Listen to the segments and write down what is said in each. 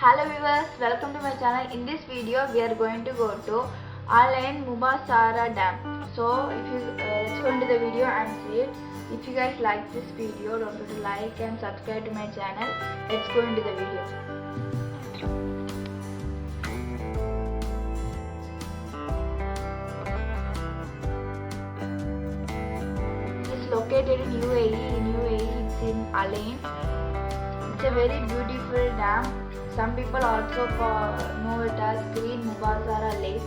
Hello viewers, welcome to my channel. In this video we are going to go to Al-Ain Mubasara Dam. So let's go into the video and see it. If you guys like this video, don't forget to like and subscribe to my channel. Let's go into the video. It's located in UAE. In UAE it's in Al-Ain. It's a very beautiful dam. Some people also know it as Green Mubasara Lake.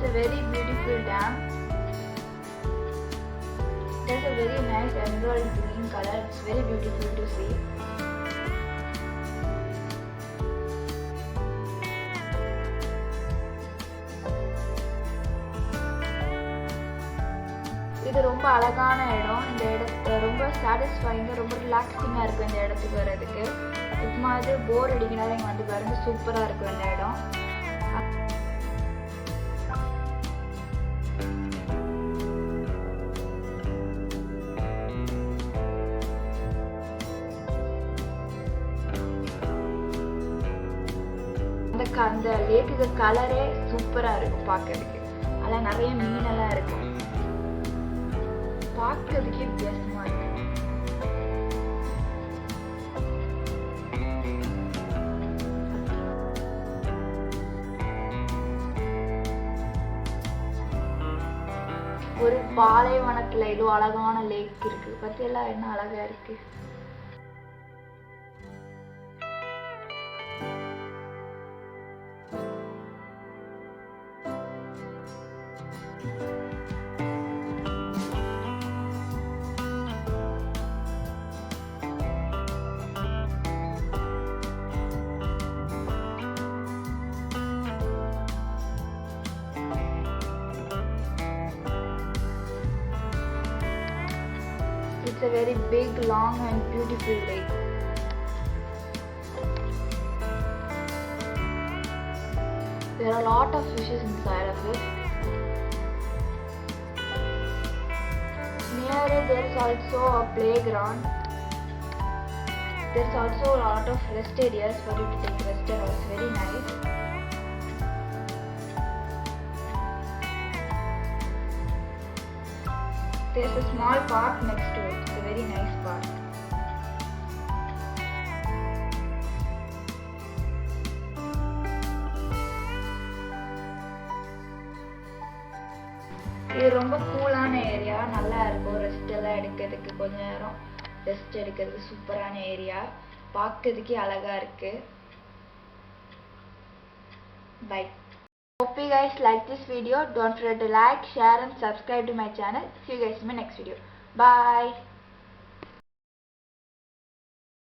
It's a very beautiful dam. It has a very nice emerald green color. It's very beautiful to see. இது ரொம்ப அழகான இடம். இந்த இடத்து ரொம்ப சாட்டிஸ்ஃபைங்காக ரொம்ப ரிலாக்ஸிங்காக இருக்கும். இந்த இடத்துக்கு வர்றதுக்கு இது மாதிரி போர் அடிக்கினாலும் இங்கே வந்து பாருங்க, சூப்பராக இருக்கும் இந்த இடம். அந்த லேக்குக்கு கலரே சூப்பரா இருக்கும் பார்க்கிறதுக்கு. அதில் நிறைய மீனெல்லாம் இருக்கும், பார்க்கிறதுக்கே வித்தியாசமா இருக்கு. ஒரு பாலைவனத்துல ஏதோ அழகான லேக் இருக்கு. பத்தியெல்லாம் என்ன அழகா இருக்கு. It's a very big, long and beautiful lake. There are a lot of fishes inside of it. Near it there is also a playground. There's also a lot of rest areas for you to take rest. It's very nice. There's a small park next to it. It's a very nice park. இது ரொம்ப கூலான area, நல்லா இருக்கும். Rest எல்லாம் எடுக்கிறதுக்கு, கொஞ்ச நேரம் rest எடுக்கிறதுக்கு சூப்பரான ஏரியா. பார்க்கிறதுக்கே அழகா இருக்கு. Bye. Hope you guys like this video. Don't forget to like, share and subscribe to my channel. See you guys in my next video. Bye.